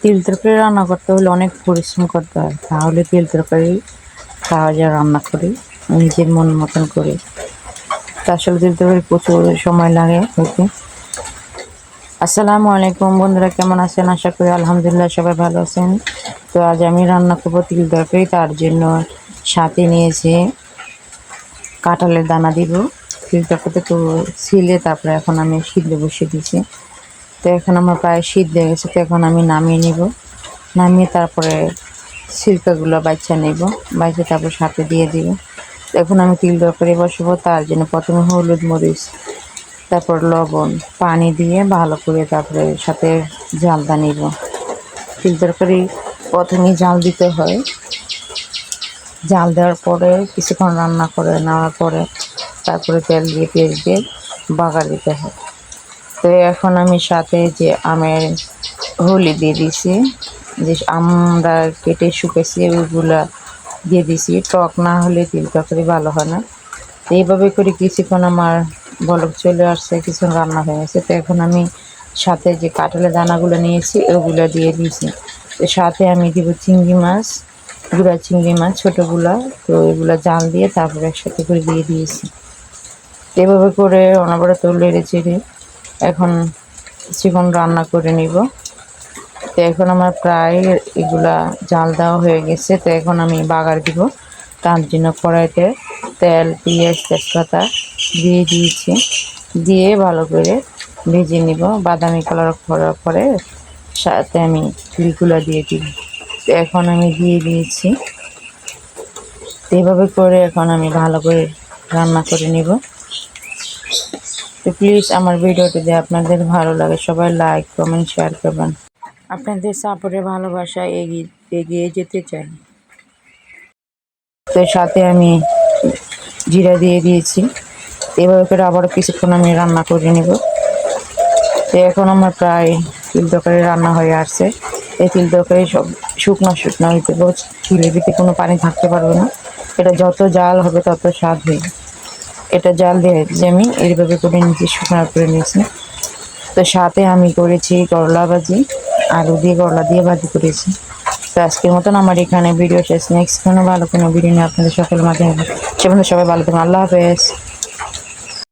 তিল তরকারি রান্না করতে হলে অনেক পরিশ্রম করতে হয়, তাহলে তিল তরকারি খাওয়া যায় রান্না করি নিজের মন মতন করে। তা আসলে তিল তরকারি প্রচুর সময় লাগে হইতে। আসসালামু আলাইকুম বন্ধুরা, কেমন আছেন? আশা করি আলহামদুলিল্লাহ সবাই ভালো আছেন। তো আজ আমি রান্না করবো তিল তরকারি। তার জন্য সাথে নিয়েছি কাঁঠালের দানা দিব তিল তরকারিতে। তো ছিলে তারপরে এখন আমি সিদ্ধ বসিয়ে দিয়েছি। তো এখন আমার প্রায় সিদ্ধ হয়ে গেছে। তো এখন আমি নামিয়ে নিব, নামিয়ে তারপরে ছিলকাগুলো বাইছা নেব, বাইছে তারপর সাথে দিয়ে দিব। এখন আমি তিল তরকারি বসাবো। তার জন্য প্রথমে হলুদ মরিচ, তারপর লবণ, পানি দিয়ে ভালো করে তারপরে সাথে জালটা নিব। তিল তরকারি প্রথমেই জাল দিতে হয়, জাল দেওয়ার পরে কিছুক্ষণ রান্না করে নেওয়ার পরে তারপরে তেল দিয়ে পেঁয়াজ দিয়ে বাগার দিতে হয়। তো এখন আমি সাথে যে আমের হোলি দিয়ে দিছি, যে আমরা কেটে শুকেছি ওইগুলা দিয়ে দিছি। টক না হলে তিল তরকারি ভালো হয় না। তো এইভাবে করে কিছুক্ষণ আমার বলক চলে আসছে, কিছুক্ষণ রান্না হয়ে গেছে। তো এখন আমি সাথে যে কাঁঠালের দানাগুলো নিয়েছি ওগুলো দিয়ে দিয়েছি। তো সাথে আমি দিব চিংড়ি মাছ, গুঁড়া চিংড়ি মাছ ছোটোগুলা। তো এগুলো জাল দিয়ে তারপরে একসাথে করে দিয়ে দিয়েছি। এভাবে করে অনবরত নেড়ে চেড়ে এখন চিকন রান্না করে নিব। তো এখন আমার প্রায় এগুলা জাল দেওয়া হয়ে গেছে। তো এখন আমি বাগার দিব। তার জন্য কড়াইতে তেল, পেঁয়াজ, তেজপাতা দিয়ে দিয়েছি, দিয়ে ভালো করে ভেজে নিব। বাদামি কালার করার পরে সাথে আমি তিলগুলো দিয়ে দিব। তো এখন আমি দিয়ে দিয়েছি। তো এভাবে করে এখন আমি ভালো করে রান্না করে নিব। তো প্লিজ আমার ভিডিওটি যদি আপনাদের ভালো লাগে সবাই লাইক, কমেন্ট, শেয়ার করবেন। আপনাদের সাপোর্টে ভালোবাসা এগিয়ে যেতে চাই। তো সাথে আমি জিরা দিয়ে দিয়েছি। এভাবে করে আবারও কিছুক্ষণ আমি রান্না করে নেব। তো এখন আমার প্রায় তিল তরকারি রান্না হয়ে আসছে। এই তিল তরকারি সব শুকনো শুকনো হইতে তিলের ভিতরে কোনো পানি থাকতে পারবে না। এটা যত জাল হবে তত স্বাদ হয়। এটা জাল দিয়ে যে আমি এইভাবে করে নিয়েছি, শুকনো করে নিয়েছি। তো সাথে আমি করেছি করলা ভাজি, আলু দিয়ে করলা দিয়ে ভাজি করেছি। তো আজকের মতন আমার এখানে ভিডিও শেষ। নেক্সট কোনো ভালো কোনো ভিডিও নিয়ে আপনাদের সকলের মাঝে হবে। সেখানে সবাই ভালো থাকুন। আল্লাহ হাফেজ।